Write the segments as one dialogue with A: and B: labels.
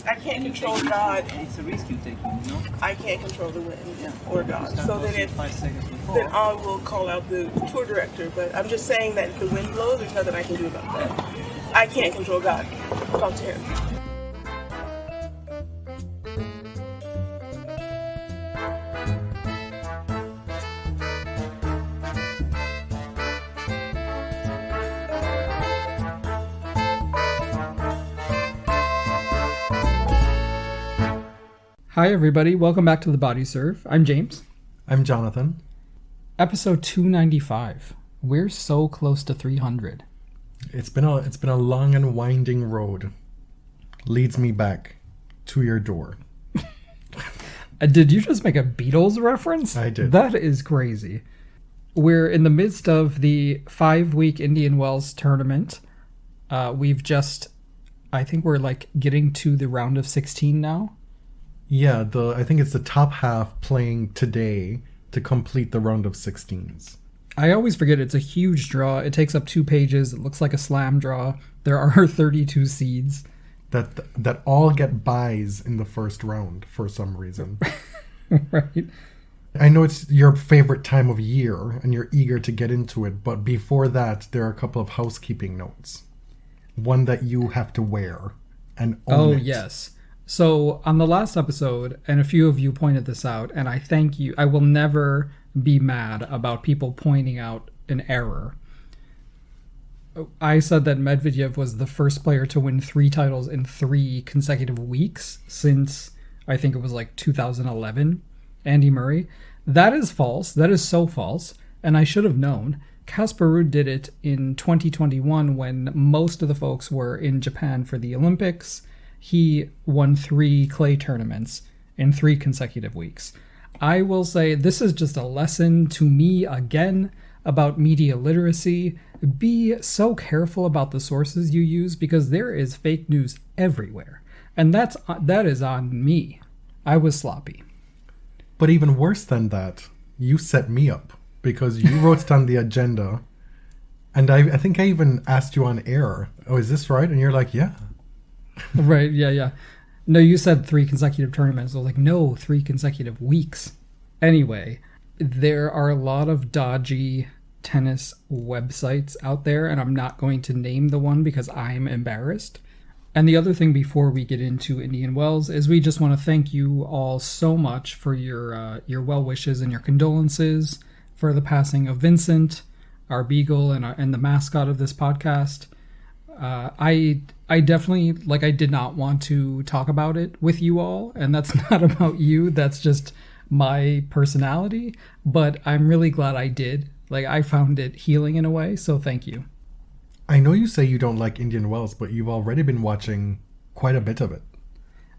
A: I can't control God.
B: It's a risk you take, you know?
A: I can't control the wind or God. So then
B: 5 seconds before.
A: then I will call out the tour director. But I'm just saying that if the wind blows, there's nothing I can do about that. I can't control God. Talk to him.
C: Hi everybody, welcome back to The Body Serve. I'm James.
D: I'm Jonathan.
C: Episode 295. We're so close to 300.
D: It's been a long and winding road. Leads me back to your door.
C: Did you just make a Beatles reference?
D: I did.
C: That is crazy. We're in the midst of the 5-week Indian Wells tournament. I think we're like getting to the round of 16 now.
D: Yeah, I think it's the top half playing today to complete the round of 16s.
C: I always forget it's a huge draw. It takes up 2 pages. It looks like a slam draw. There are 32 seeds.
D: That all get buys in the first round for some reason.
C: Right.
D: I know it's your favorite time of year and you're eager to get into it, but before that, there are a couple of housekeeping notes. One that you have to wear and own it.
C: Yes. So on the last episode, and a few of you pointed this out, and I thank you. I will never be mad about people pointing out an error. I said that Medvedev was the first player to win 3 titles in 3 consecutive weeks since, I think it was like 2011, Andy Murray. That is false. That is so false. And I should have known. Casper Ruud did it in 2021 when most of the folks were in Japan for the Olympics. He won 3 clay tournaments in 3 consecutive weeks. I will say this is just a lesson to me again about media literacy. Be so careful about the sources you use because there is fake news everywhere. And that is on me. I was sloppy.
D: But even worse than that, you set me up because you wrote down the agenda. And I think I even asked you on air, oh, is this right? And you're like, yeah.
C: Right, yeah. No, you said 3 consecutive tournaments. I was like, no, 3 consecutive weeks. Anyway, there are a lot of dodgy tennis websites out there, and I'm not going to name the one because I'm embarrassed. And the other thing before we get into Indian Wells is we just want to thank you all so much for your well wishes and your condolences for the passing of Vincent, our beagle and the mascot of this podcast. I definitely, I did not want to talk about it with you all, and that's not about you, that's just my personality, but I'm really glad I did. I found it healing in a way, so thank you.
D: I know you say you don't like Indian Wells, but you've already been watching quite a bit of it.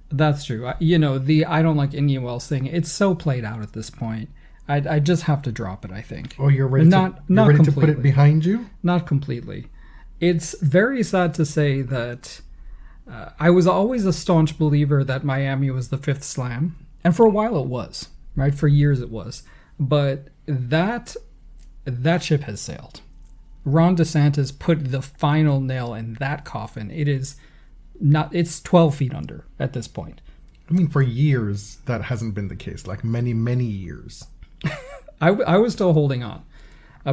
C: That's true. The I don't like Indian Wells thing, it's so played out at this point. I just have to drop it, I think.
D: Oh, you're ready to put it behind you?
C: Not completely. It's very sad to say that I was always a staunch believer that Miami was the 5th slam. And for a while it was, right? For years it was. But that ship has sailed. Ron DeSantis put the final nail in that coffin. It's 12 feet under at this point.
D: I mean, for years that hasn't been the case. Many, many years.
C: I was still holding on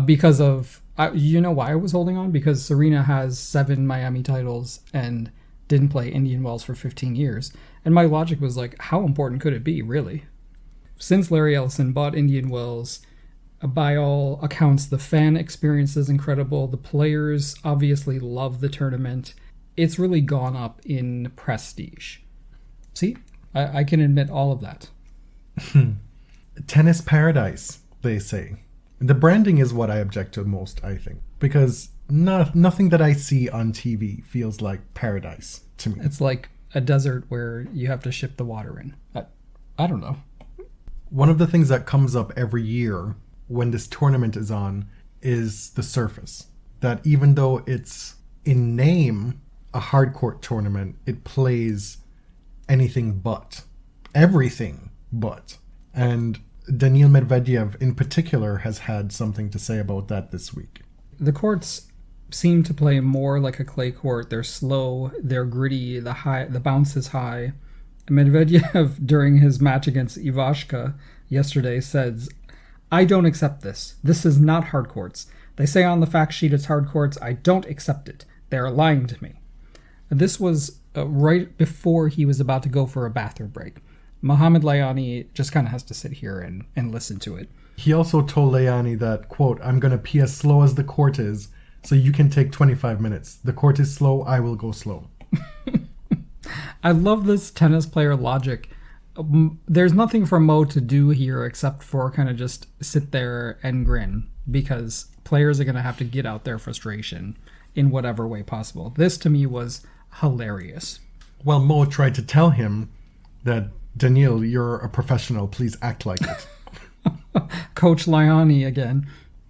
C: because of... you know why I was holding on? Because Serena has 7 Miami titles and didn't play Indian Wells for 15 years. And my logic was how important could it be, really? Since Larry Ellison bought Indian Wells, by all accounts, the fan experience is incredible. The players obviously love the tournament. It's really gone up in prestige. See? I can admit all of that.
D: Tennis paradise, they say. The branding is what I object to most, I think. Because nothing that I see on TV feels like paradise to me.
C: It's like a desert where you have to ship the water in. I don't know.
D: One of the things that comes up every year when this tournament is on is the surface. That even though it's in name a hardcourt tournament, it plays anything but. Everything but. And Daniil Medvedev in particular has had something to say about that this week.
C: The courts seem to play more like a clay court. They're slow, they're gritty, the bounce is high. Medvedev, during his match against Ivashka yesterday, says, "I don't accept this. This is not hard courts. They say on the fact sheet it's hard courts. I don't accept it. They are lying to me." This was right before he was about to go for a bathroom break. Mohamed Layani just kind of has to sit here and listen to it.
D: He also told Layani that, quote, "I'm going to pee as slow as the court is, so you can take 25 minutes. The court is slow, I will go slow."
C: I love this tennis player logic. There's nothing for Mo to do here except for kind of just sit there and grin, because players are going to have to get out their frustration in whatever way possible. This, to me, was hilarious.
D: Well, Mo tried to tell him that, "Daniil, you're a professional. Please act like it."
C: Coach Layani again.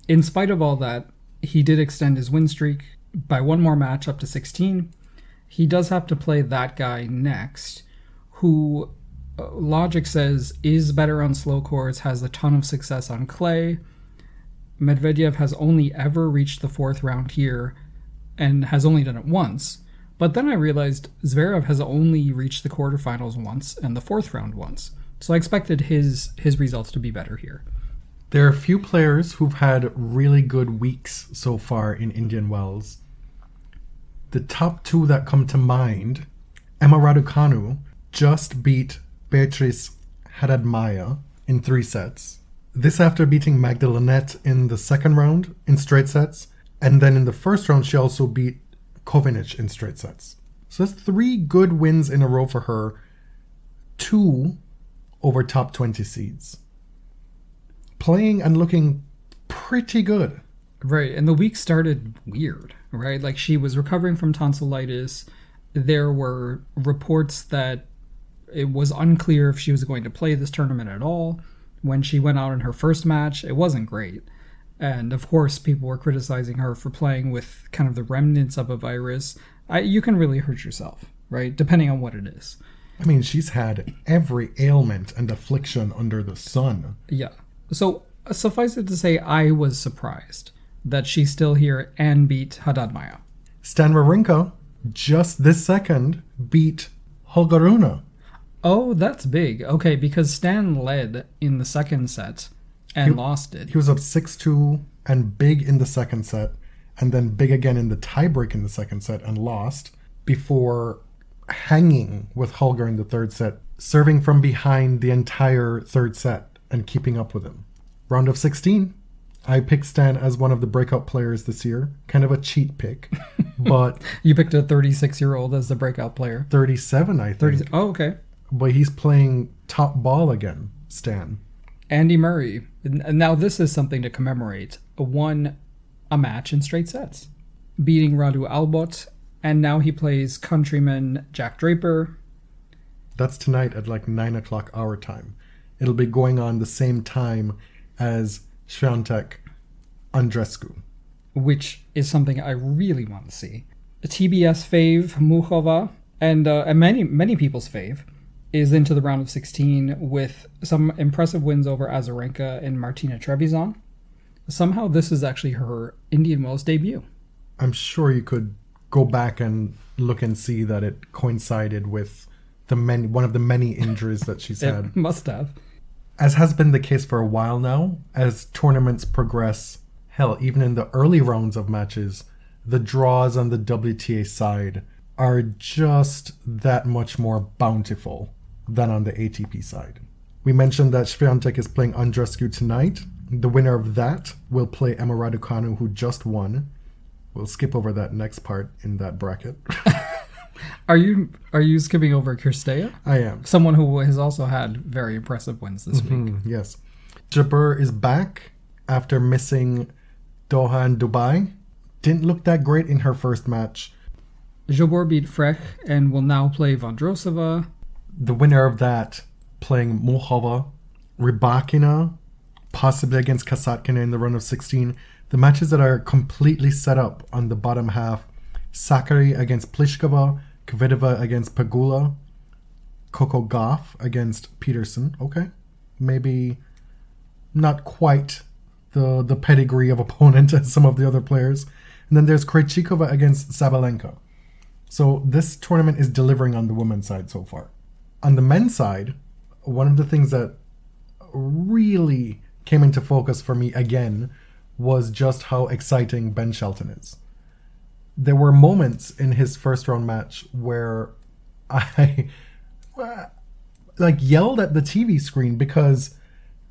C: In spite of all that, he did extend his win streak by one more match up to 16. He does have to play that guy next, who logic says is better on slow courts, has a ton of success on clay. Medvedev has only ever reached the fourth round here and has only done it once. But then I realized Zverev has only reached the quarterfinals once and the fourth round once. So I expected his results to be better here.
D: There are a few players who've had really good weeks so far in Indian Wells. The top two that come to mind, Emma Raducanu just beat Beatrice Haddad-Maia in 3 sets. This after beating Magda Linette in the second round in straight sets. And then in the first round, she also beat Kovinic in straight sets. So that's 3 good wins in a row for her. 2 over top 20 seeds. Playing and looking pretty good.
C: Right, and the week started weird, right? Like, she was recovering from tonsillitis. There were reports that it was unclear if she was going to play this tournament at all. When she went out in her first match, it wasn't great. And of course, people were criticizing her for playing with kind of the remnants of a virus. You can really hurt yourself, right? Depending on what it is.
D: I mean, she's had every ailment and affliction under the sun.
C: Yeah. So suffice it to say, I was surprised that she's still here and beat Haddad-Maia.
D: Stan Wawrinka, just this second, beat Holger Rune.
C: Oh, that's big. Okay, because Stan led in the second set and lost it.
D: He was up 6-2 and big in the second set, and then big again in the tiebreak in the second set and lost, before hanging with Holger in the third set, serving from behind the entire third set and keeping up with him. Round of 16. I picked Stan as one of the breakout players this year. Kind of a cheat pick, but...
C: You picked a 36-year-old as the breakout player.
D: 37, I think.
C: Oh, okay.
D: But he's playing top ball again, Stan.
C: Andy Murray. And now this is something to commemorate. Won a match in straight sets, beating Radu Albot, and now he plays countryman Jack Draper.
D: That's tonight at like 9 o'clock our time. It'll be going on the same time as Swiatek Andreescu,
C: which is something I really want to see. The TBS fave, Muchová, and many people's fave, is into the round of 16 with some impressive wins over Azarenka and Martina Trevisan. Somehow this is actually her Indian Wells debut.
D: I'm sure you could go back and look and see that it coincided with one of the many injuries that she's had.
C: It must have.
D: As has been the case for a while now, as tournaments progress, hell, even in the early rounds of matches, the draws on the WTA side are just that much more bountiful than on the ATP side. We mentioned that Swiatek is playing Andreescu tonight. The winner of that will play Emma Raducanu, who just won. We'll skip over that next part in that bracket.
C: Are you skipping over Kirstea?
D: I am.
C: Someone who has also had very impressive wins this week.
D: Yes. Jabeur is back after missing Doha and Dubai. Didn't look that great in her first match.
C: Jabeur beat Frech and will now play Vondrousova.
D: The winner of that playing Muchová, Rybakina, possibly against Kasatkina in the round of 16. The matches that are completely set up on the bottom half: Sakari against Pliskova, Kvitova against Pegula, Coco Gauff against Peterson. Okay, maybe not quite the pedigree of opponent as some of the other players. And then there's Krejcikova against Sabalenka. So this tournament is delivering on the women's side so far. On the men's side, one of the things that really came into focus for me again was just how exciting Ben Shelton is. There were moments in his first round match where I yelled at the TV screen because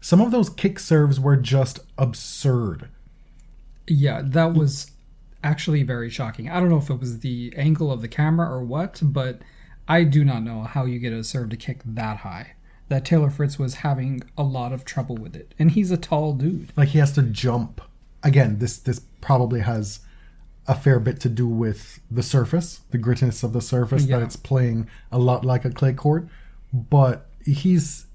D: some of those kick serves were just absurd.
C: Yeah, that was actually very shocking. I don't know if it was the angle of the camera or what, but I do not know how you get a serve to kick that high. That Taylor Fritz was having a lot of trouble with it. And he's a tall dude.
D: Like, he has to jump. Again, this probably has a fair bit to do with the surface, the grittiness of the surface, that it's playing a lot like a clay court. But he's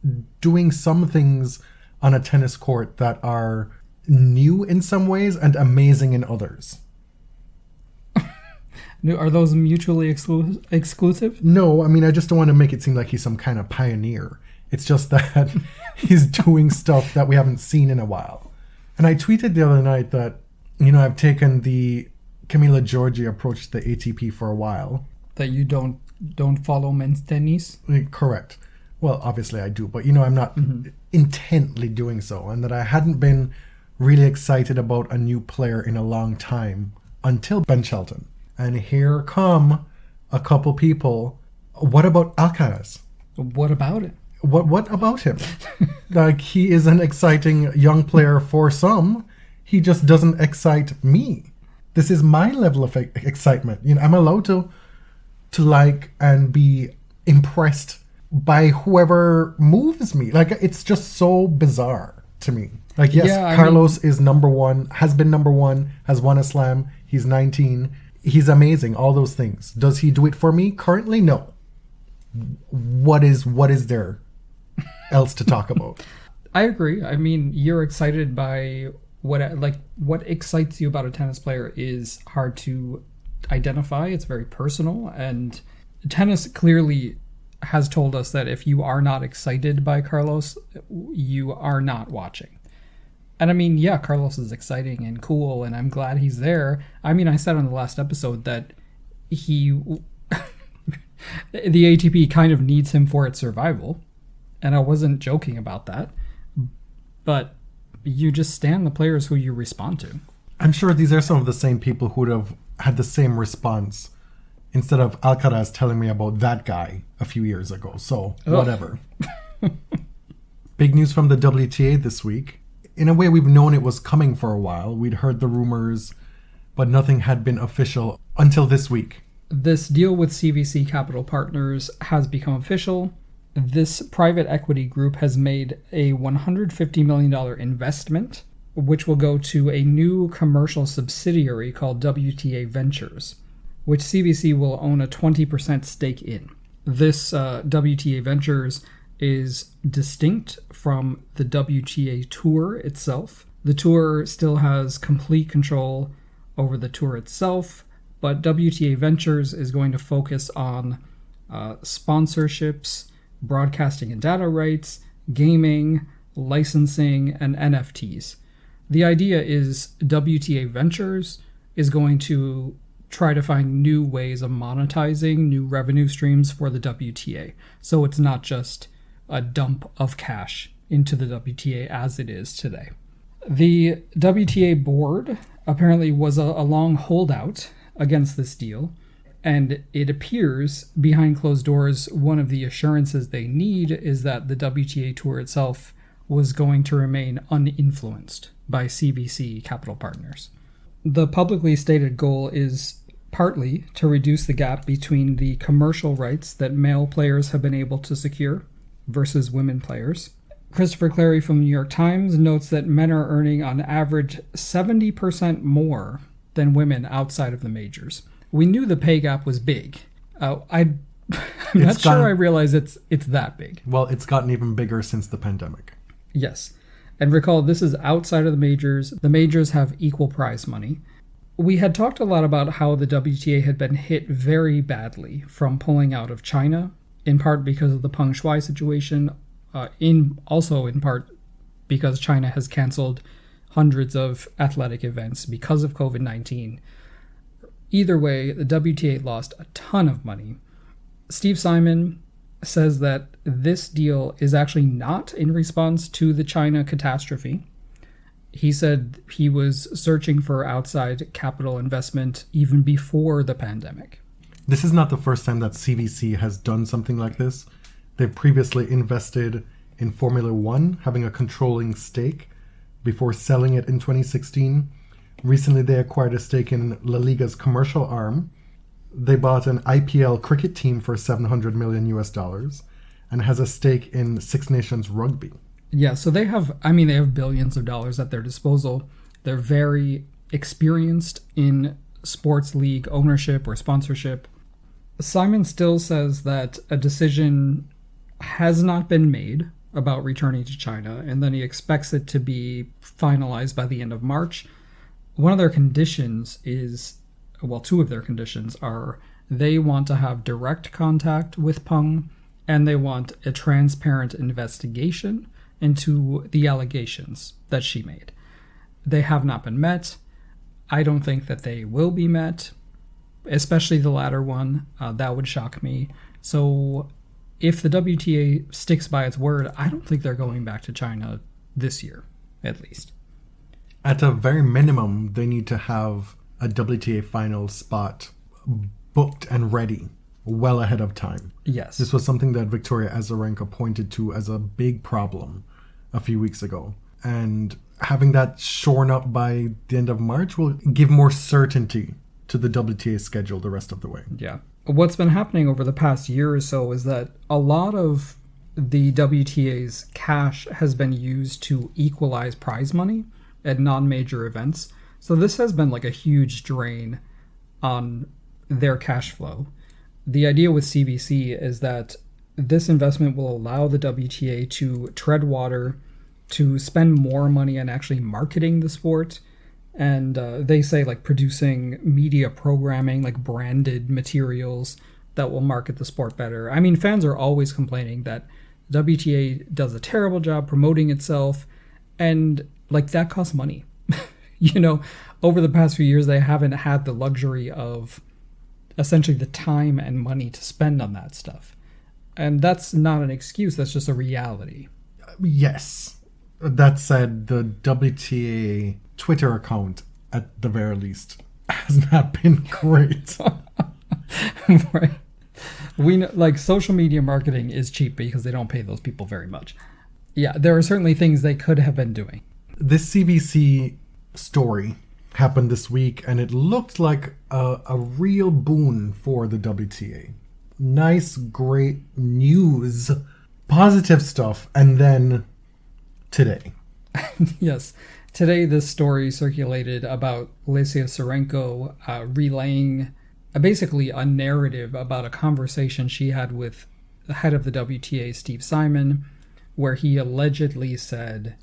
D: doing some things on a tennis court that are new in some ways and amazing in others.
C: Are those mutually exclusive?
D: No, I mean, I just don't want to make it seem like he's some kind of pioneer. It's just that he's doing stuff that we haven't seen in a while. And I tweeted the other night that, I've taken the Camila Giorgi approach to the ATP for a while.
C: That you don't follow men's tennis?
D: Correct. Well, obviously I do, but I'm not intently doing so. And that I hadn't been really excited about a new player in a long time until Ben Shelton. And here come a couple people. What about Alcaraz?
C: What about it?
D: What about him? Like, he is an exciting young player for some. He just doesn't excite me. This is my level of excitement. I'm allowed to like and be impressed by whoever moves me. Like, it's just so bizarre to me. Like, yes, Carlos is number one, has been number one, has won a slam. He's 19. He's amazing. All those things. Does he do it for me? Currently, no. What is there else to talk about?
C: I agree. I mean, you're excited by what excites you about a tennis player is hard to identify. It's very personal, and tennis clearly has told us that if you are not excited by Carlos, you are not watching. And I mean, yeah, Carlos is exciting and cool, and I'm glad he's there. I mean, I said on the last episode that the ATP kind of needs him for its survival, and I wasn't joking about that. But you just stand the players who you respond to.
D: I'm sure these are some of the same people who would have had the same response instead of Alcaraz telling me about that guy a few years ago. So, whatever. Big news from the WTA this week. In a way, we've known it was coming for a while. We'd heard the rumors, but nothing had been official until this week.
C: This deal with CVC Capital Partners has become official. This private equity group has made a $150 million investment, which will go to a new commercial subsidiary called WTA Ventures, which CVC will own a 20% stake in. This WTA Ventures is distinct from the WTA Tour itself. The tour still has complete control over the tour itself, but WTA Ventures is going to focus on sponsorships, broadcasting and data rights, gaming, licensing, and NFTs. The idea is WTA Ventures is going to try to find new ways of monetizing new revenue streams for the WTA. So it's not just a dump of cash into the WTA as it is today. The WTA board apparently was a long holdout against this deal, and it appears behind closed doors one of the assurances they need is that the WTA Tour itself was going to remain uninfluenced by CVC Capital Partners. The publicly stated goal is partly to reduce the gap between the commercial rights that male players have been able to secure versus women players. Christopher Clary from the New York Times notes that men are earning on average 70% more than women outside of the majors. We knew the pay gap was big. I'm not sure I realize it's that big.
D: Well, it's gotten even bigger since the pandemic.
C: Yes. And recall, this is outside of the majors. The majors have equal prize money. We had talked a lot about how the WTA had been hit very badly from pulling out of China, in part because of the Peng Shuai situation, also in part because China has canceled hundreds of athletic events because of COVID-19. Either way, the WTA lost a ton of money. Steve Simon says that this deal is actually not in response to the China catastrophe. He said he was searching for outside capital investment even before the pandemic.
D: This is not the first time that CVC has done something like this. They've previously invested in Formula One, having a controlling stake before selling it in 2016. Recently, they acquired a stake in La Liga's commercial arm. They bought an IPL cricket team for $700 million US and has a stake in Six Nations Rugby.
C: Yeah, so they have billions of dollars at their disposal. They're very experienced in sports league ownership or sponsorship. Simon still says that a decision has not been made about returning to China, and then he expects it to be finalized by the end of March. One of their conditions is, well, two of their conditions are they want to have direct contact with Peng, and they want a transparent investigation into the allegations that she made. They have not been met. I don't think that they will be met, especially the latter one. That would shock me. So if the WTA sticks by its word, I don't think they're going back to China this year, at least.
D: At a very minimum, they need to have a WTA final spot booked and ready well ahead of time.
C: Yes.
D: This was something that Victoria Azarenka pointed to as a big problem a few weeks ago. And having that shorn up by the end of March will give more certainty to the WTA schedule the rest of the way.
C: Yeah. What's been happening over the past year or so is that a lot of the WTA's cash has been used to equalize prize money at non-major events. So this has been like a huge drain on their cash flow. The idea with CVC is that this investment will allow the WTA to tread water, to spend more money on actually marketing the sport. And they say like producing media programming, like branded materials that will market the sport better. I mean, fans are always complaining that WTA does a terrible job promoting itself, and like that costs money. You know, over the past few years, they haven't had the luxury of essentially the time and money to spend on that stuff. And that's not an excuse, that's just a reality.
D: Yes. That said, the WTA Twitter account, at the very least, has not been great.
C: Right. We know, like, social media marketing is cheap because they don't pay those people very much. Yeah, there are certainly things they could have been doing.
D: This CVC story happened this week, and it looked like a real boon for the WTA. Nice, great news, positive stuff, and then today.
C: Yes. Today, this story circulated about Lesia Tsurenko relaying basically a narrative about a conversation she had with the head of the WTA, Steve Simon, where he allegedly said,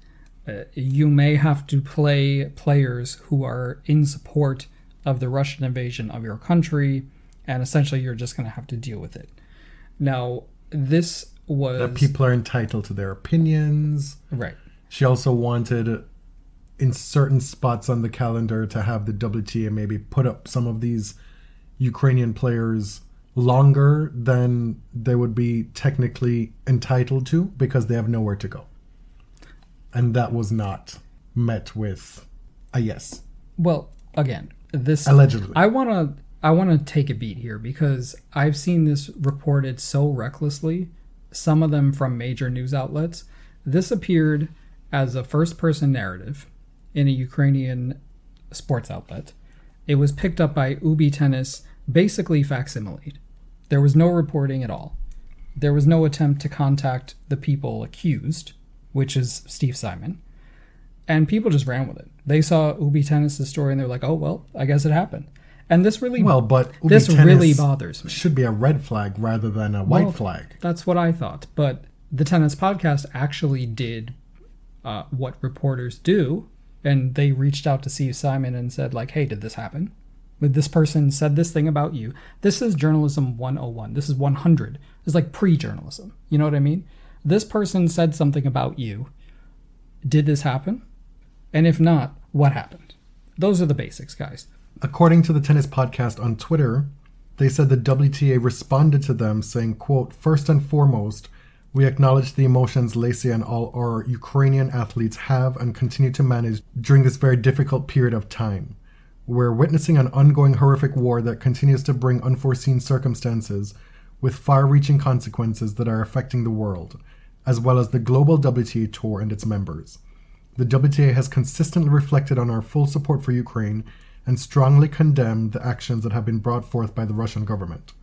C: you may have to play players who are in support of the Russian invasion of your country, and essentially you're just going to have to deal with it. Now, this was...
D: That people are entitled to their opinions.
C: Right.
D: She also wanted, in certain spots on the calendar, to have the WTA maybe put up some of these Ukrainian players longer than they would be technically entitled to because they have nowhere to go. And that was not met with a yes.
C: Well, again, this...
D: Allegedly.
C: I want to take a beat here because I've seen this reported so recklessly, some of them from major news outlets. This appeared as a first-person narrative in a Ukrainian sports outlet. It was picked up by Ubi Tennis, basically facsimiled. There was no reporting at all. There was no attempt to contact the people accused, which is Steve Simon, and people just ran with it. They saw Ubi Tennis' story and they're like, oh, well, I guess it happened. And this really,
D: but Ubi
C: this
D: Tennis
C: really bothers me.
D: Should be a red flag rather than a white flag.
C: That's what I thought. But the Tennis Podcast actually did what reporters do, and they reached out to Steve Simon and said, like, hey, did this happen? This person said this thing about you. This is journalism 101. This is 100. It's like pre-journalism. You know what I mean? This person said something about you. Did this happen? And if not, what happened? Those are the basics, guys.
D: According to the tennis podcast on Twitter, they said the WTA responded to them saying, quote, "First and foremost, we acknowledge the emotions Lesia and all our Ukrainian athletes have and continue to manage during this very difficult period of time. We're witnessing an ongoing horrific war that continues to bring unforeseen circumstances with far-reaching consequences that are affecting the world, as well as the global WTA Tour and its members. The WTA has consistently reflected on our full support for Ukraine and strongly condemned the actions that have been brought forth by the Russian government.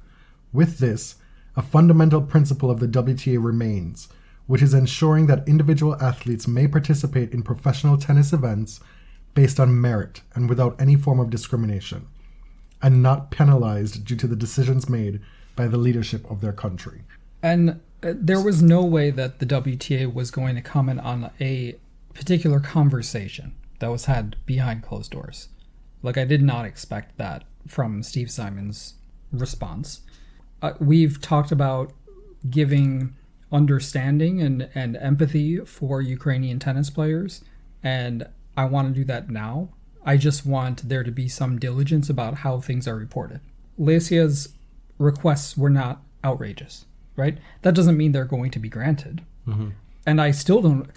D: With this, a fundamental principle of the WTA remains, which is ensuring that individual athletes may participate in professional tennis events based on merit and without any form of discrimination, and not penalized due to the decisions made by the leadership of their country."
C: And there was no way that the WTA was going to comment on a particular conversation that was had behind closed doors. Like, I did not expect that from Steve Simon's response. We've talked about giving understanding and empathy for Ukrainian tennis players, and I want to do that now. I just want there to be some diligence about how things are reported. Lesia's requests were not outrageous, right? That doesn't mean they're going to be granted. Mm-hmm. And I still don't,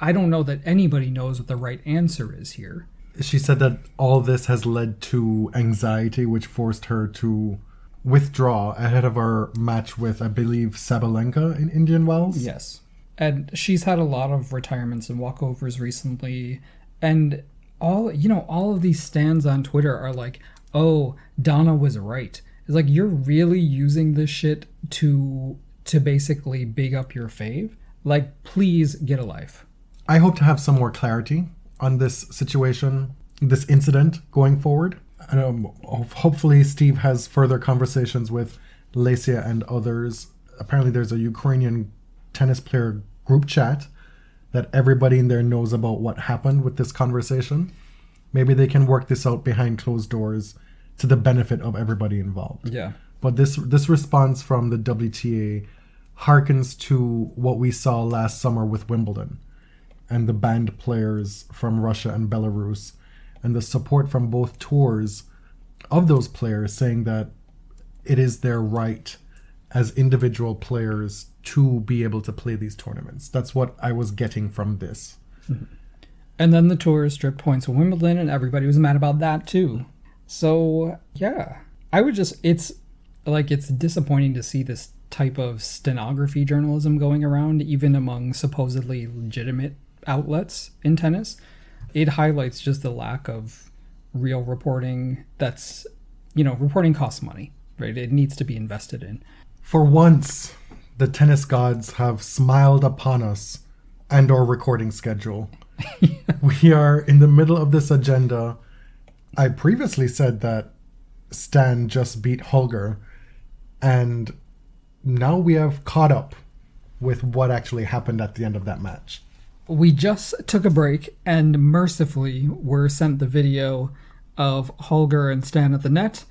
C: I don't know that anybody knows what the right answer is here.
D: She said that all this has led to anxiety, which forced her to withdraw ahead of our match with, I believe, Sabalenka in Indian Wells.
C: Yes. And she's had a lot of retirements and walkovers recently. And all of these stands on Twitter are like, oh, Donna was right. It's like, you're really using this shit to basically big up your fave? Like, please get a life.
D: I hope to have some more clarity on this situation, this incident going forward. Hopefully Steve has further conversations with Lesia and others. Apparently there's a Ukrainian tennis player group chat that everybody in there knows about what happened with this conversation. Maybe they can work this out behind closed doors to the benefit of everybody involved.
C: Yeah.
D: But this response from the WTA harkens to what we saw last summer with Wimbledon and the banned players from Russia and Belarus, and the support from both tours of those players saying that it is their right as individual players to be able to play these tournaments. That's what I was getting from this.
C: Mm-hmm. And then the tour stripped points of Wimbledon, and everybody was mad about that too. So, yeah. It's disappointing to see this type of stenography journalism going around, even among supposedly legitimate outlets in tennis. It highlights just the lack of real reporting. That's, reporting costs money, right? It needs to be invested in.
D: For once, the tennis gods have smiled upon us and our recording schedule. We are in the middle of this agenda. I previously said that Stan just beat Holger, and now we have caught up with what actually happened at the end of that match.
C: We just took a break and mercifully were sent the video of Holger and Stan at the net,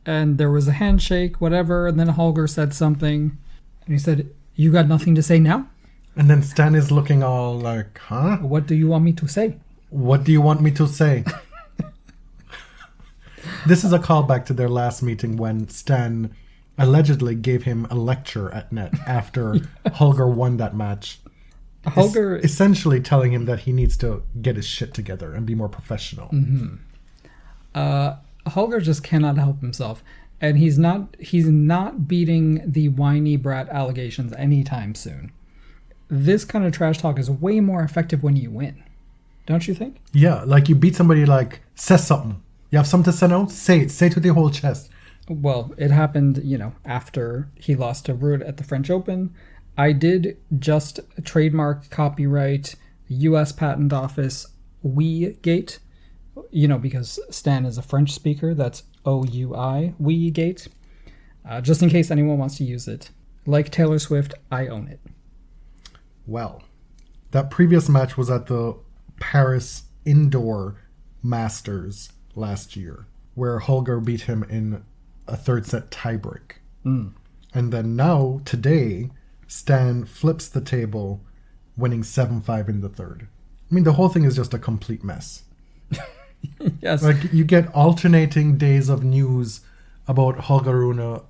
C: and there was a handshake, whatever, and then Holger said something, and he said, "You got nothing to say now?"
D: And then Stan is looking all like, huh?
C: What do you want me to say?
D: What do you want me to say? This is a callback to their last meeting when Stan allegedly gave him a lecture at net after Holger won that match.
C: Holger
D: essentially telling him that he needs to get his shit together and be more professional.
C: Mm-hmm. Holger just cannot help himself, and he's not beating the whiny brat allegations anytime soon. This kind of trash talk is way more effective when you win, don't you think?
D: Yeah, like you beat somebody, like, say something. You have something to say now? Say it. Say it with your whole chest.
C: Well, it happened, after he lost to Rune at the French Open. I did just trademark, copyright, U.S. Patent Office, We-Gate, because Stan is a French speaker. That's O-U-I, We-Gate. Just in case anyone wants to use it. Like Taylor Swift, I own it.
D: Well, that previous match was at the Paris Indoor Masters last year, where Holger beat him in a third set tiebreak.
C: Mm.
D: And then now, today, Stan flips the table, winning 7-5 in the third. I mean, the whole thing is just a complete mess.
C: Yes.
D: Like, you get alternating days of news about Holger Rune. I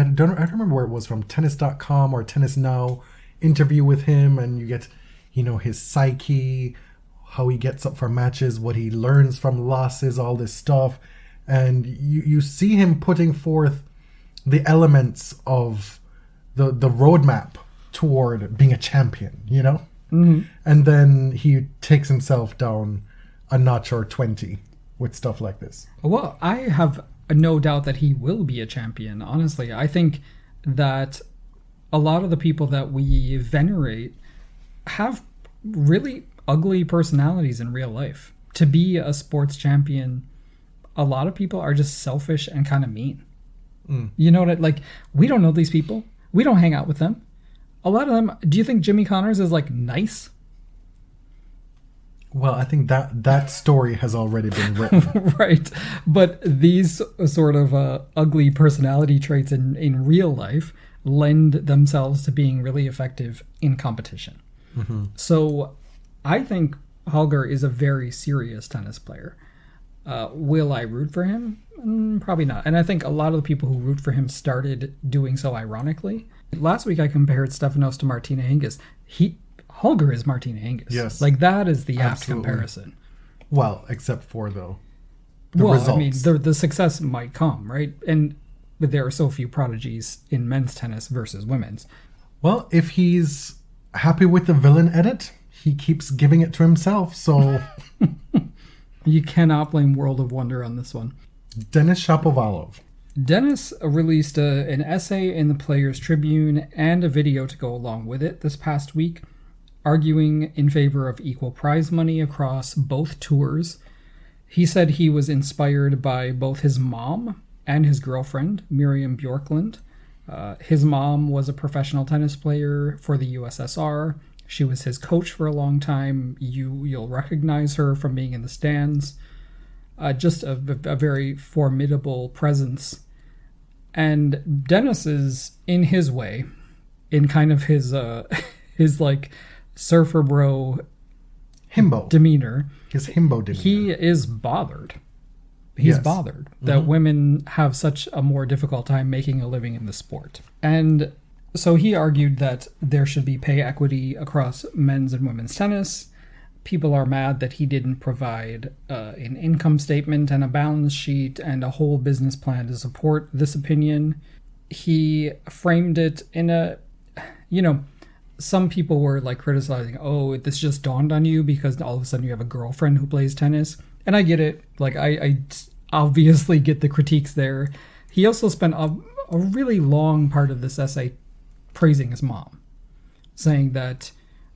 D: don't remember where it was from, tennis.com or Tennis Now interview with him, and you get, his psyche, how he gets up for matches, what he learns from losses, all this stuff. And you see him putting forth the elements of the roadmap toward being a champion,
C: Mm-hmm.
D: And then he takes himself down a notch or 20 with stuff like this.
C: Well, I have no doubt that he will be a champion. Honestly, I think that a lot of the people that we venerate have really ugly personalities in real life. To be a sports champion, a lot of people are just selfish and kind of mean. You know what? Like, we don't know these people. We don't hang out with them. A lot of them. Do you think Jimmy Connors is like nice?
D: Well, I think that story has already been written.
C: Right. But these sort of ugly personality traits in real life lend themselves to being really effective in competition.
D: Mm-hmm.
C: So I think Holger is a very serious tennis player. Will I root for him? Probably not. And I think a lot of the people who root for him started doing so ironically. Last week I compared Stefanos to Martina Hingis. Holger is Martina Hingis.
D: Yes.
C: Like, that is the apt
D: Absolutely.
C: comparison.
D: Well, except for, though, the results.
C: I mean, the success might come, right? But there are so few prodigies in men's tennis versus women's.
D: Well, if he's happy with the villain edit, he keeps giving it to himself, so...
C: You cannot blame World of Wonder on this one.
D: Denis Shapovalov.
C: Denis released an essay in the Players Tribune and a video to go along with it this past week, arguing in favor of equal prize money across both tours. He said he was inspired by both his mom and his girlfriend, Miriam Bjorklund. His mom was a professional tennis player for the USSR. She was his coach for a long time. You'll recognize her from being in the stands. Just a very formidable presence. And Denis is, in his way, in kind of his like surfer bro
D: Himbo.
C: demeanor.
D: His himbo demeanor.
C: He is bothered. He's
D: Yes.
C: bothered that women have such a more difficult time making a living in the sport. And so he argued that there should be pay equity across men's and women's tennis. People are mad that he didn't provide an income statement and a balance sheet and a whole business plan to support this opinion. He framed it in a, some people were like criticizing, oh, this just dawned on you because all of a sudden you have a girlfriend who plays tennis. And I get it. Like, I obviously get the critiques there. He also spent a really long part of this essay praising his mom, saying that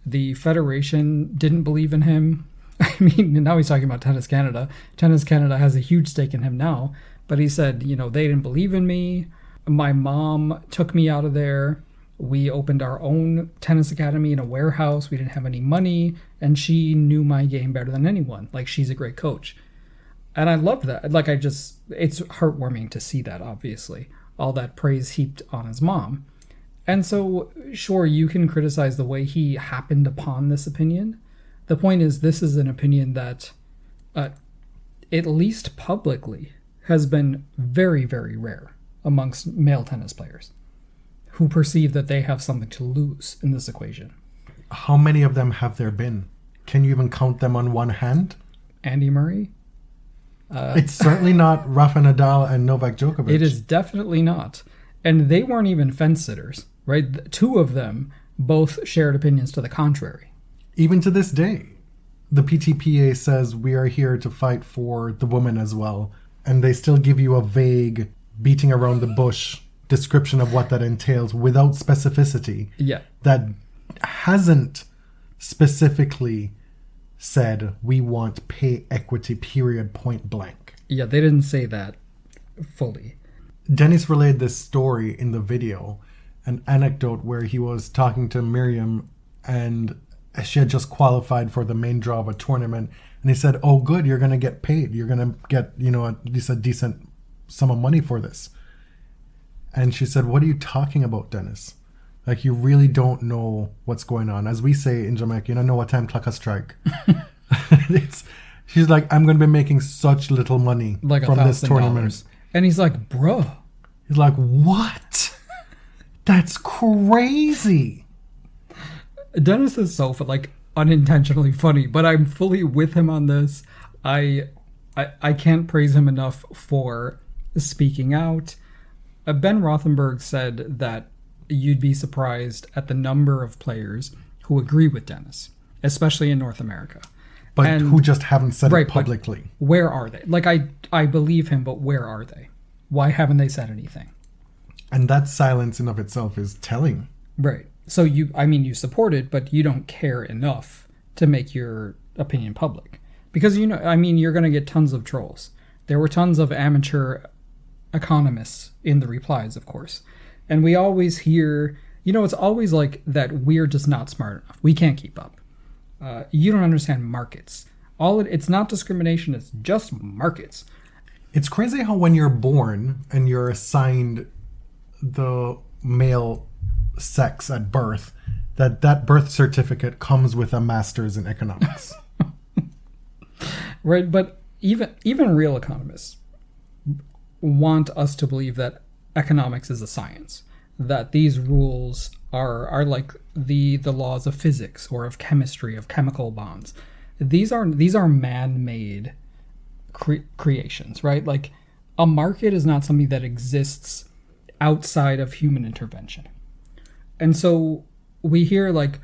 C: the federation didn't believe in him. I mean, now he's talking about Tennis Canada. Tennis Canada has a huge stake in him now. But he said, they didn't believe in me. My mom took me out of there. We opened our own tennis academy in a warehouse. We didn't have any money. And she knew my game better than anyone. Like, she's a great coach. And I love that. Like, it's heartwarming to see that, obviously. All that praise heaped on his mom. And so, sure, you can criticize the way he happened upon this opinion. The point is, this is an opinion that, at least publicly, has been very, very rare amongst male tennis players who perceive that they have something to lose in this equation.
D: How many of them have there been? Can you even count them on one hand?
C: Andy Murray?
D: It's certainly not Rafa Nadal and Novak Djokovic.
C: It is definitely not. And they weren't even fence sitters, right? Two of them both shared opinions to the contrary.
D: Even to this day, the PTPA says we are here to fight for the woman as well. And they still give you a vague, beating around the bush description of what that entails without specificity.
C: Yeah.
D: That hasn't specifically said we want pay equity, period, point blank.
C: Yeah, they didn't say that fully.
D: Denis relayed this story in the video, an anecdote where he was talking to Miriam and she had just qualified for the main draw of a tournament. And he said, oh, good, you're going to get paid. You're going to get, at least a decent sum of money for this. And she said, what are you talking about, Denis? Like, you really don't know what's going on. As we say in Jamaica, you don't know what time clock a strike. She's like, I'm going to be making such little money
C: Like
D: from this
C: $1,000.
D: tournament.
C: And he's like, bruh.
D: He's like, what? That's crazy.
C: Dennis is so like unintentionally funny, but I'm fully with him on this. I can't praise him enough for speaking out. Ben Rothenberg said that you'd be surprised at the number of players who agree with Dennis, especially in North America.
D: But who just haven't said it publicly.
C: Where are they? Like, I believe him, but where are they? Why haven't they said anything?
D: And that silence in of itself is telling.
C: Right. So you support it, but you don't care enough to make your opinion public. Because, you're going to get tons of trolls. There were tons of amateur economists in the replies, of course. And we always hear, it's always like that we're just not smart enough. We can't keep up. You don't understand markets. It's not discrimination, it's just markets.
D: It's crazy how when you're born and you're assigned the male sex at birth, that birth certificate comes with a master's in economics.
C: Right, but even real economists want us to believe that economics is a science, that these rules are like the laws of physics or of chemistry, of chemical bonds. These are man-made creations, right? Like, a market is not something that exists outside of human intervention. And so we hear like,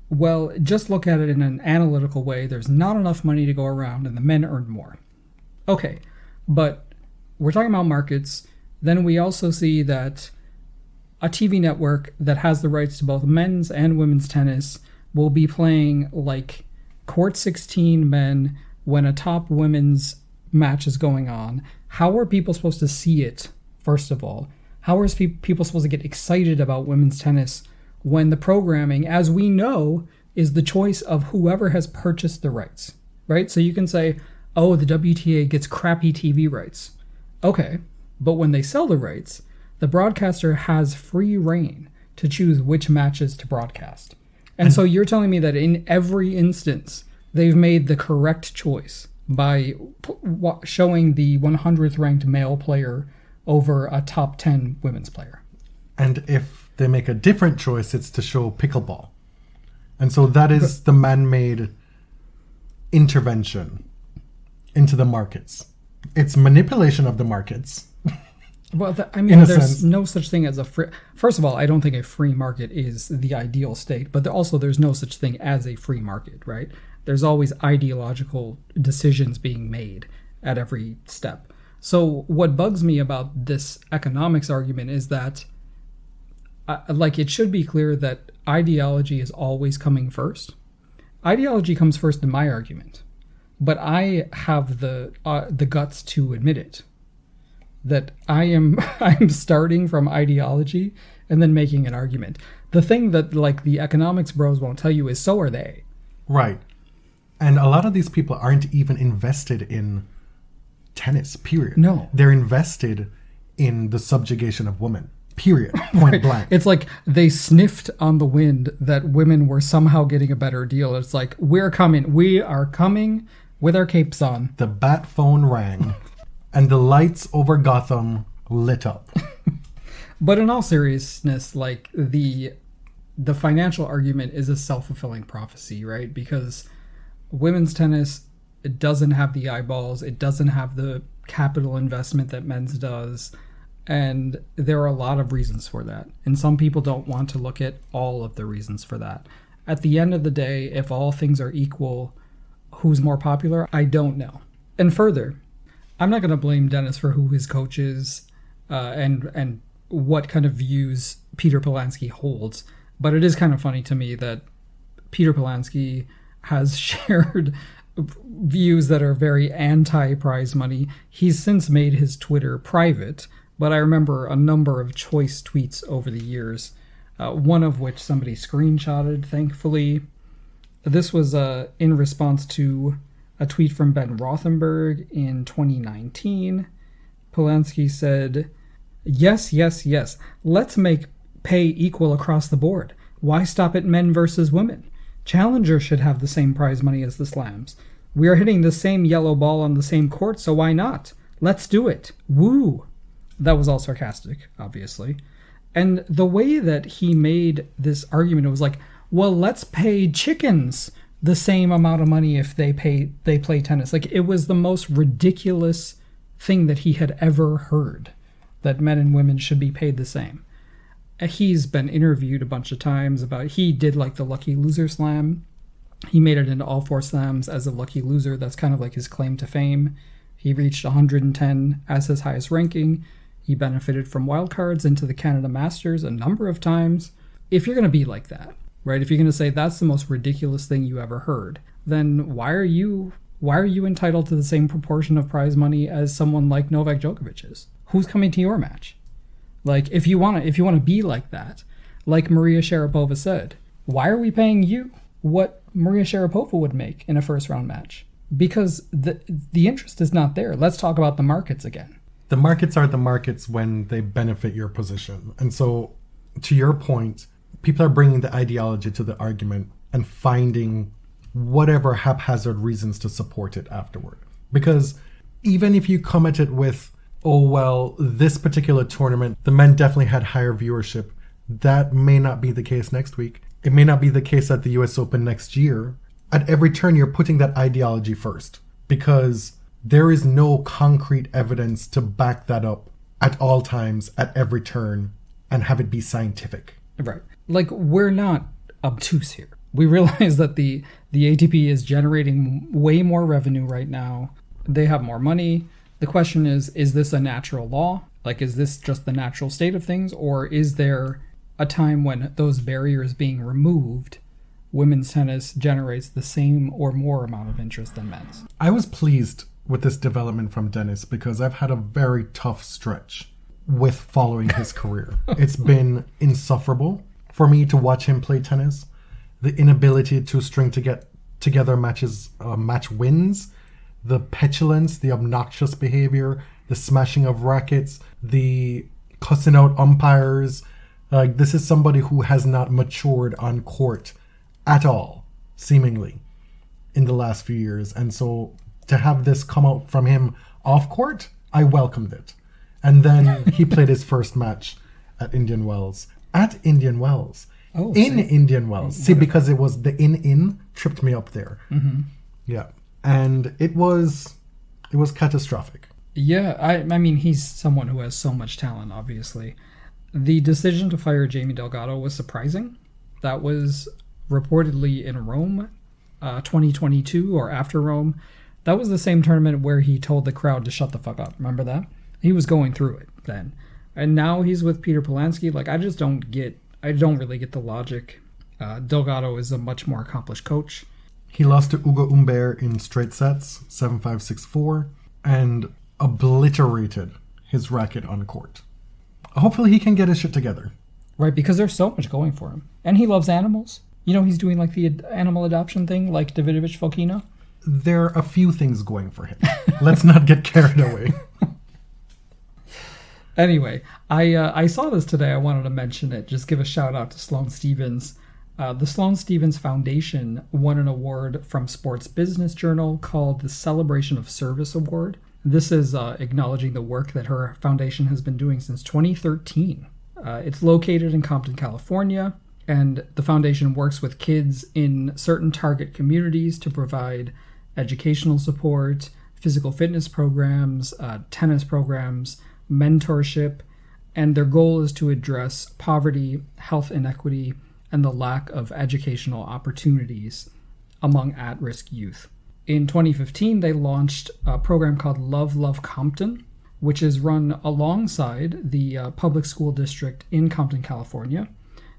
C: well, just look at it in an analytical way. There's not enough money to go around and the men earn more. Okay, but we're talking about markets. Then we also see that a TV network that has the rights to both men's and women's tennis will be playing like court 16 men when a top women's match is going on. How are people supposed to see it, first of all? How are people supposed to get excited about women's tennis when the programming, as we know, is the choice of whoever has purchased the rights, right? So you can say, oh, the WTA gets crappy TV rights. Okay, but when they sell the rights, the broadcaster has free reign to choose which matches to broadcast. And so you're telling me that in every instance, they've made the correct choice by showing the 100th ranked male player over a top 10 women's player.
D: And if they make a different choice, it's to show pickleball. And so that is the man-made intervention into the markets. It's manipulation of the markets.
C: Well, there's no such thing as a free... First of all, I don't think a free market is the ideal state, but also there's no such thing as a free market, right? There's always ideological decisions being made at every step. So what bugs me about this economics argument is that it should be clear that ideology is always coming first. Ideology comes first in my argument, but I have the guts to admit it. That I'm starting from ideology and then making an argument. The thing that the economics bros won't tell you is so are they.
D: Right. And a lot of these people aren't even invested in tennis, period.
C: No.
D: They're invested in the subjugation of women, period. Point
C: Right.
D: blank.
C: It's like they sniffed on the wind that women were somehow getting a better deal. It's like, we're coming. We are coming with our capes on.
D: The bat phone rang and the lights over Gotham lit up.
C: But in all seriousness, the financial argument is a self-fulfilling prophecy, right? Because women's tennis, it doesn't have the eyeballs, it doesn't have the capital investment that men's does, and there are a lot of reasons for that. And some people don't want to look at all of the reasons for that. At the end of the day, if all things are equal, who's more popular? I don't know. And further, I'm not going to blame Dennis for who his coach is and what kind of views Peter Polansky holds, but it is kind of funny to me that Peter Polansky has shared views that are very anti-prize money. He's since made his Twitter private, but I remember a number of choice tweets over the years, one of which somebody screenshotted, thankfully. This was in response to a tweet from Ben Rothenberg in 2019. Polansky said, yes, let's make pay equal across the board. Why stop at men versus women? Challenger should have the same prize money as the slams. We are hitting the same yellow ball on the same court, so why not? Let's do it. Woo! That was all sarcastic, obviously. And the way that he made this argument, it was like, well, let's pay chickens the same amount of money if they play tennis. Like, it was the most ridiculous thing that he had ever heard, that men and women should be paid the same. He's been interviewed a bunch of times about, he did like the lucky loser slam. He made it into all 4 slams as a lucky loser. That's kind of like his claim to fame. He reached 110 as his highest ranking. He benefited from wildcards into the Canada Masters a number of times. If you're going to be like that, right? If you're going to say that's the most ridiculous thing you ever heard, then why are you entitled to the same proportion of prize money as someone like Novak Djokovic is? Who's coming to your match? Like, if you want to be like that, like Maria Sharapova said, why are we paying you what Maria Sharapova would make in a first round match? Because the interest is not there. Let's talk about the markets again.
D: The markets are the markets when they benefit your position. And so, to your point, people are bringing the ideology to the argument and finding whatever haphazard reasons to support it afterward. Because even if you come at it with, oh, well, this particular tournament, the men definitely had higher viewership, that may not be the case next week. It may not be the case at the US Open next year. At every turn, you're putting that ideology first, because there is no concrete evidence to back that up at all times, at every turn, and have it be scientific.
C: Right. Like, we're not obtuse here. We realize that the ATP is generating way more revenue right now. They have more money. The question is this a natural law? Like, is this just the natural state of things? Or is there a time when those barriers being removed, women's tennis generates the same or more amount of interest than men's?
D: I was pleased with this development from Denis because I've had a very tough stretch with following his career. It's been insufferable for me to watch him play tennis. The inability to string together match wins, the petulance, the obnoxious behavior, the smashing of rackets, the cussing out umpires. This is somebody who has not matured on court at all, seemingly, in the last few years. And so to have this come out from him off court, I welcomed it. And then he played his first match at Indian Wells. At Indian Wells.
C: Oh,
D: Indian Wells. See, because it was the in tripped me up there.
C: Mm-hmm.
D: Yeah. And it was catastrophic.
C: Yeah, I mean, he's someone who has so much talent, obviously. The decision to fire Jamie Delgado was surprising. That was reportedly in Rome, 2022, or after Rome. That was the same tournament where he told the crowd to shut the fuck up. Remember that? He was going through it then. And now he's with Peter Polansky. Like, I don't really get the logic. Delgado is a much more accomplished coach.
D: He lost to Ugo Humbert in straight sets, 7-5, 6-4, and obliterated his racket on court. Hopefully he can get his shit together.
C: Right, because there's so much going for him. And he loves animals. You know, he's doing like the animal adoption thing, like Davidovich Fokina.
D: There are a few things going for him. Let's not get carried away.
C: Anyway, I saw this today. I wanted to mention it. Just give a shout out to Sloane Stephens. The Sloane Stephens Foundation won an award from Sports Business Journal called the Celebration of Service Award. This is acknowledging the work that her foundation has been doing since 2013. It's located in Compton, California, and the foundation works with kids in certain target communities to provide educational support, physical fitness programs, tennis programs, mentorship, and their goal is to address poverty, health inequity, and the lack of educational opportunities among at-risk youth. In 2015, they launched a program called Love Compton, which is run alongside the public school district in Compton, California.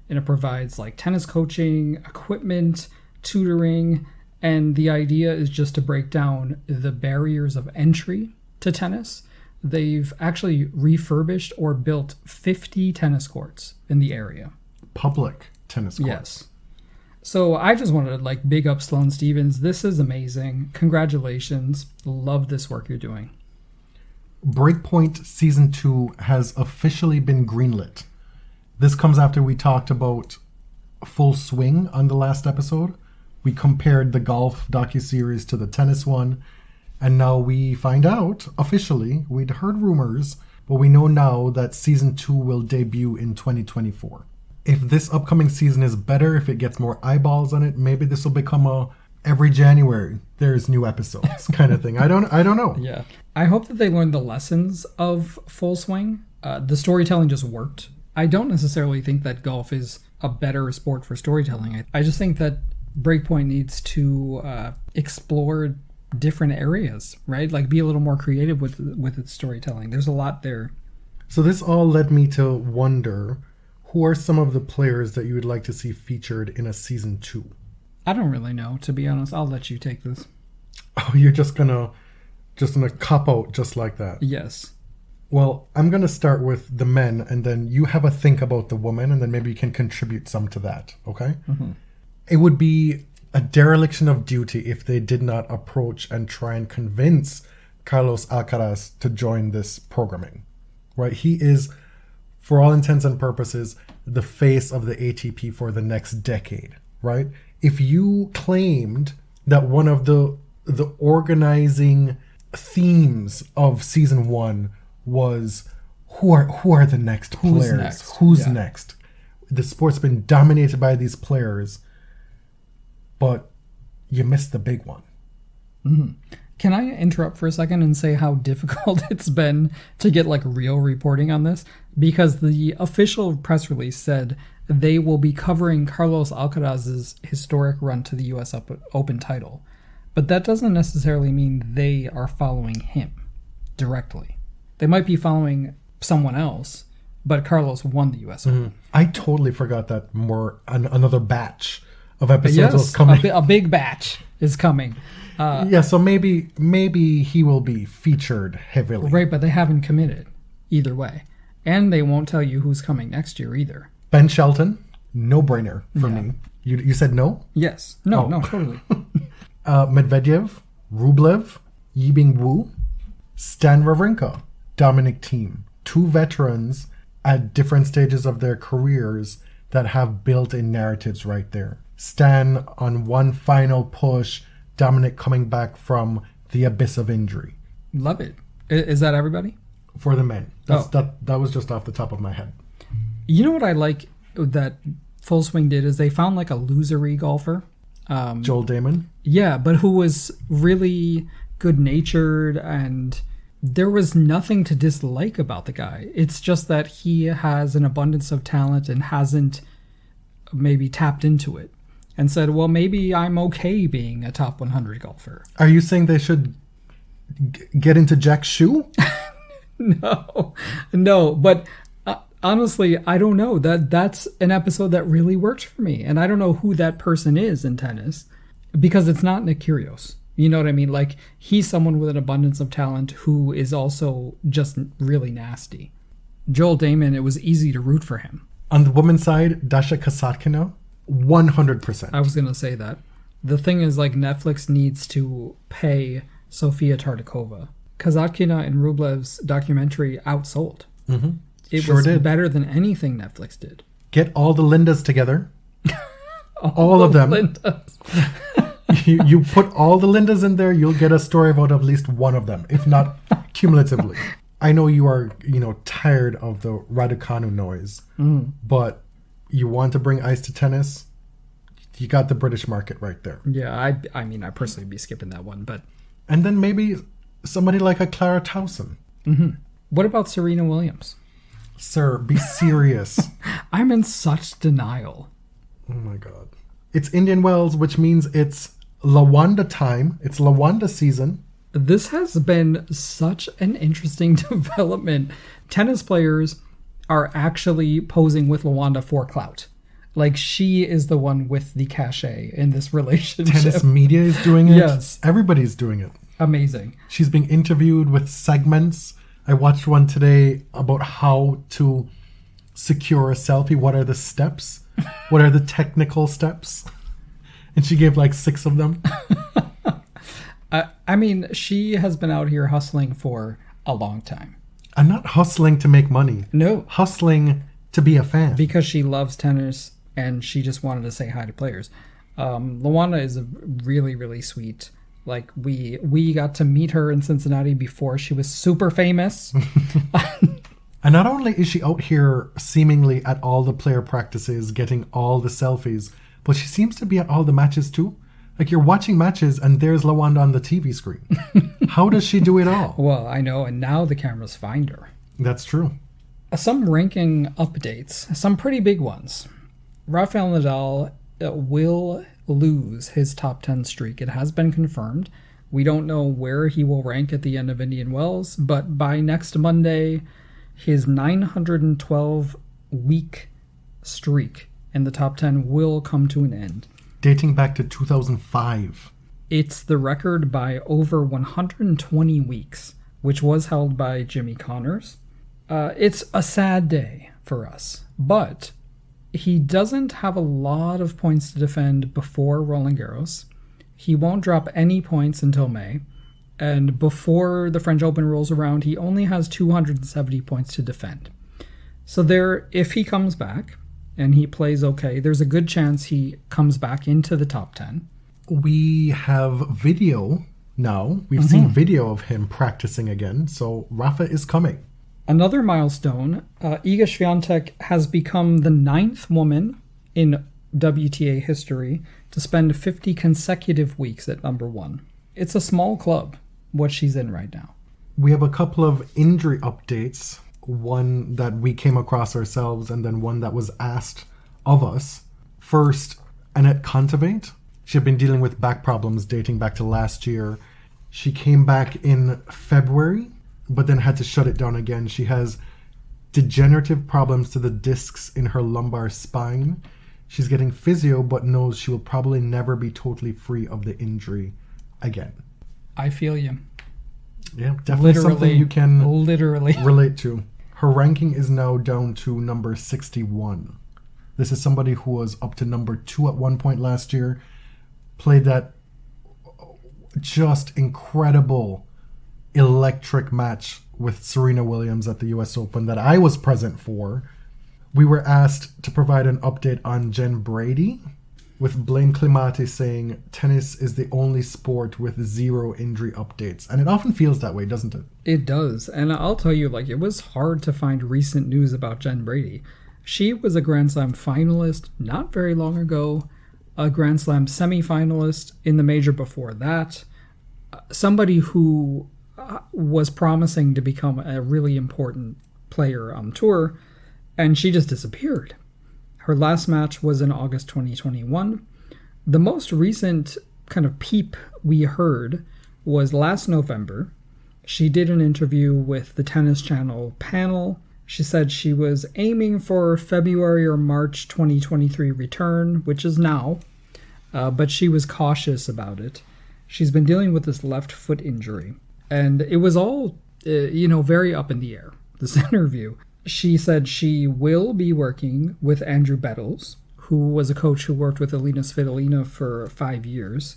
C: And it provides like tennis coaching, equipment, tutoring, and the idea is just to break down the barriers of entry to tennis. They've actually refurbished or built 50 tennis courts in the area.
D: Public tennis courts.
C: Yes. So I just wanted to like big up Sloane Stephens. This is amazing. Congratulations. Love this work you're doing.
D: Breakpoint Season 2 has officially been greenlit. This comes after we talked about Full Swing on the last episode, We compared the golf docuseries to the tennis one. And now we find out, officially, we'd heard rumors, but we know now that season 2 will debut in 2024. If this upcoming season is better, if it gets more eyeballs on it, maybe this will become a every January there's new episodes kind of thing. I don't know.
C: Yeah. I hope that they learned the lessons of Full Swing. The storytelling just worked. I don't necessarily think that golf is a better sport for storytelling. I just think that Breakpoint needs to explore different areas, right? Like be a little more creative with its storytelling. There's a lot there.
D: So this all led me to wonder, who are some of the players that you would like to see featured in a season 2?
C: I don't really know, to be honest. I'll let you take this.
D: Oh, you're just gonna cop out just like that?
C: Yes.
D: Well, I'm gonna start with the men, and then you have a think about the woman, and then maybe you can contribute some to that, okay? Mm-hmm. It would be a dereliction of duty if they did not approach and try and convince Carlos Alcaraz to join this programming, right? He is, for all intents and purposes, the face of the ATP for the next decade, right? If you claimed that one of the organizing themes of season 1 was who are the next players? Who's next? The sport's been dominated by these players, but you missed the big one.
C: Mm-hmm. Can I interrupt for a second and say how difficult it's been to get like real reporting on this? Because the official press release said they will be covering Carlos Alcaraz's historic run to the US Open title. But that doesn't necessarily mean they are following him directly. They might be following someone else, but Carlos won the US Open.
D: I totally forgot that another batch of episodes was coming.
C: A big batch is coming.
D: So maybe he will be featured heavily.
C: Right, but they haven't committed either way. And they won't tell you who's coming next year either.
D: Ben Shelton, no-brainer for me. You said no?
C: Yes. No, totally.
D: Medvedev, Rublev, Yibing Wu, Stan Wawrinka, Dominic Thiem. 2 veterans at different stages of their careers that have built-in narratives right there. Stan on one final push, Dominic coming back from the abyss of injury.
C: Love it. Is that everybody?
D: For the men. That was just off the top of my head.
C: You know what I like that Full Swing did is they found like a losery golfer.
D: Joel Damon?
C: Yeah, but who was really good-natured, and there was nothing to dislike about the guy. It's just that he has an abundance of talent and hasn't maybe tapped into it and said, well, maybe I'm okay being a top 100 golfer.
D: Are you saying they should get into Jack's shoe?
C: No, but honestly, I don't know. That's an episode that really worked for me. And I don't know who that person is in tennis because it's not Nick Kyrgios. You know what I mean? Like, he's someone with an abundance of talent who is also just really nasty. Joel Damon, it was easy to root for him.
D: On the women's side, Dasha Kasatkina, 100%.
C: I was going to say that. The thing is, like, Netflix needs to pay Sofia Tartakova. Kasatkina in Rublev's documentary outsold. Mm-hmm. It was better than anything Netflix did.
D: Get all the Lindas together. all of them.
C: Lindas.
D: you put all the Lindas in there, you'll get a story about at least one of them, if not cumulatively. I know you are, tired of the Raducanu noise, but you want to bring ice to tennis, you got the British market right there.
C: Yeah, I mean, I personally would be skipping that one, but...
D: And then maybe somebody like a Clara Towson.
C: Mm-hmm. What about Serena Williams?
D: Sir, be serious.
C: I'm in such denial.
D: Oh my God. It's Indian Wells, which means it's Lawanda time. It's Lawanda season.
C: This has been such an interesting development. Tennis players are actually posing with Lawanda for clout. Like, she is the one with the cachet in this relationship.
D: Tennis media is doing it.
C: Yes.
D: Everybody's doing it.
C: Amazing.
D: She's being interviewed with segments. I watched one today about how to secure a selfie. What are the steps? What are the technical steps? And she gave like 6 of them.
C: I mean, she has been out here hustling for a long time.
D: I'm not hustling to make money.
C: No.
D: Hustling to be a fan.
C: Because she loves tennis and she just wanted to say hi to players. Luana is really, really sweet. Like, we got to meet her in Cincinnati before she was super famous.
D: And not only is she out here seemingly at all the player practices, getting all the selfies, but she seems to be at all the matches too. Like, you're watching matches and there's Lawanda on the TV screen. How does she do it all?
C: Well, I know, and now the cameras find her.
D: That's true.
C: Some ranking updates, some pretty big ones. Rafael Nadal will lose his top 10 streak. It has been confirmed. We don't know where he will rank at the end of Indian Wells, but by next Monday, his 912-week streak in the top 10 will come to an end.
D: Dating back to 2005.
C: It's the record by over 120 weeks, which was held by Jimmy Connors. It's a sad day for us, but he doesn't have a lot of points to defend before Roland Garros. He won't drop any points until May. And before the French Open rolls around, he only has 270 points to defend. So if he comes back and he plays okay, there's a good chance he comes back into the top 10.
D: We have video now. We've seen video of him practicing again. So Rafa is coming.
C: Another milestone, Iga Swiatek has become the 9th woman in WTA history to spend 50 consecutive weeks at number 1. It's a small club, what she's in right now.
D: We have a couple of injury updates. One that we came across ourselves and then one that was asked of us. First, Annette Kontaveit. She had been dealing with back problems dating back to last year. She came back in February, but then had to shut it down again. She has degenerative problems to the discs in her lumbar spine. She's getting physio, but knows she will probably never be totally free of the injury again.
C: I feel you.
D: Yeah, definitely something you can relate to. Her ranking is now down to number 61. This is somebody who was up to number 2 at one point last year. Played that just incredible electric match with Serena Williams at the US Open that I was present for. We were asked to provide an update on Jen Brady, with Blaine Climati saying tennis is the only sport with 0 injury updates. And it often feels that way, doesn't it?
C: It does. And I'll tell you, it was hard to find recent news about Jen Brady. She was a Grand Slam finalist not very long ago, a Grand Slam semifinalist in the major before that, somebody who was promising to become a really important player on tour, and she just disappeared. Her last match was in August 2021. The most recent kind of peep we heard was last November. She did an interview with the Tennis Channel panel. She said she was aiming for February or March 2023 return, which is now, but she was cautious about it. She's been dealing with this left foot injury, and it was all, very up in the air, this interview. She said she will be working with Andrew Bettles, who was a coach who worked with Alina Svitolina for 5 years.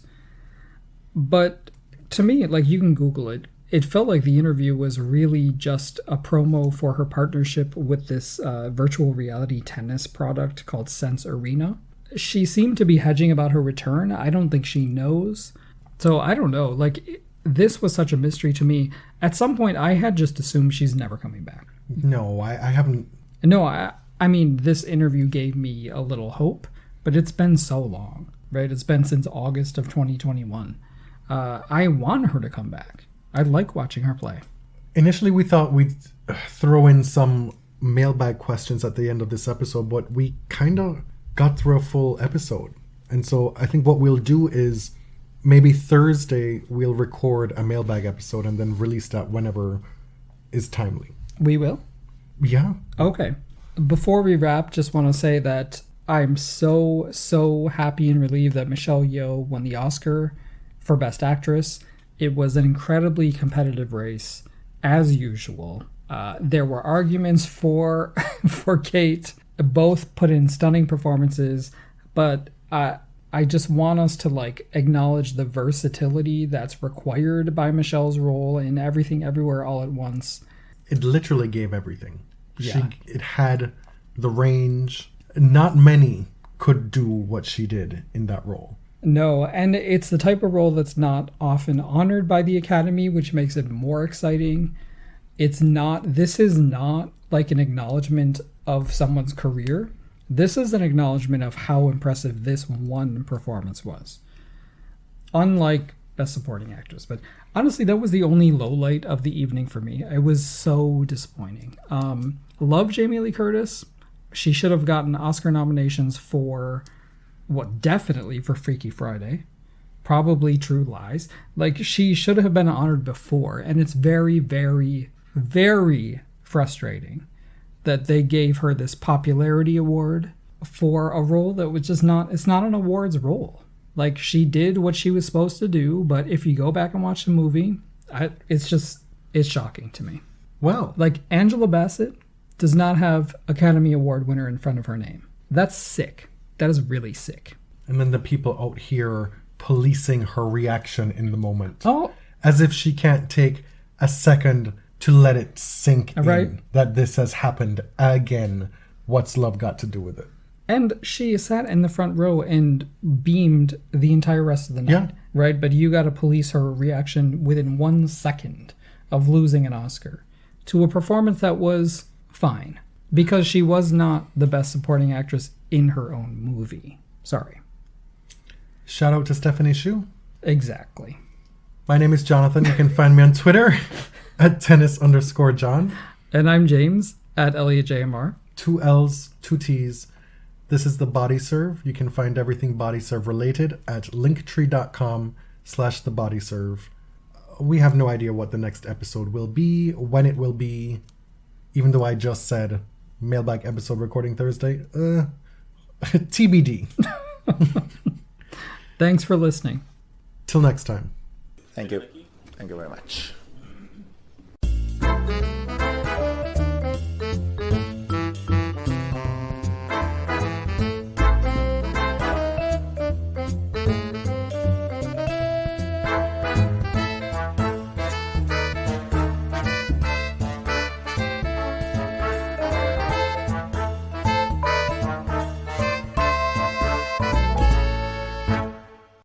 C: But to me, you can Google it, it felt like the interview was really just a promo for her partnership with this virtual reality tennis product called Sense Arena. She seemed to be hedging about her return. I don't think she knows. So I don't know. This was such a mystery to me. At some point, I had just assumed she's never coming back.
D: No, I haven't.
C: No, I mean, this interview gave me a little hope, but it's been so long, right? It's been since August of 2021. I want her to come back. I like watching her play.
D: Initially, we thought we'd throw in some mailbag questions at the end of this episode, but we kind of got through a full episode. And so I think what we'll do is maybe Thursday we'll record a mailbag episode and then release that whenever is timely.
C: We will?
D: Yeah.
C: Okay. Before we wrap, just want to say that I'm so happy and relieved that Michelle Yeoh won the Oscar for Best Actress. It was an incredibly competitive race, as usual. There were arguments for Kate. Both put in stunning performances, but I just want us to acknowledge the versatility that's required by Michelle's role in Everything Everywhere All at Once.
D: It literally gave everything.
C: Yeah.
D: It had the range. Not many could do what she did in that role.
C: No, and it's the type of role that's not often honored by the Academy, which makes it more exciting. This is not like an acknowledgement of someone's career. This is an acknowledgement of how impressive this one performance was. Unlike Best Supporting Actress. But honestly, that was the only lowlight of the evening for me. It was so disappointing. Love Jamie Lee Curtis. She should have gotten Oscar nominations for, definitely for Freaky Friday. Probably True Lies. Like, she should have been honored before. And it's very, very, very frustrating that they gave her this popularity award for a role that was just it's not an awards role. Like, she did what she was supposed to do, but if you go back and watch the movie, it's shocking to me.
D: Well,
C: like, Angela Bassett does not have Academy Award winner in front of her name. That's sick. That is really sick.
D: And then the people out here policing her reaction in the moment.
C: Oh.
D: As if she can't take a second to let it sink
C: right.
D: in that this has happened again. What's love got to do with it?
C: And she sat in the front row and beamed the entire rest of the night,
D: yeah.
C: right? But you got to police her reaction within 1 second of losing an Oscar to a performance that was fine because she was not the Best Supporting Actress in her own movie. Sorry.
D: Shout out to Stephanie Hsu.
C: Exactly.
D: My name is Jonathan. You can find me on Twitter at tennis_John.
C: And I'm James at ElliotJMR.
D: 2 L's, 2 T's. This is the Body Serve. You can find everything Body Serve related at linktree.com/thebodyserve. We have no idea what the next episode will be, when it will be, even though I just said mailbag episode recording Thursday. TBD.
C: Thanks for listening.
D: Till next time.
E: Thank you. Thank you very much.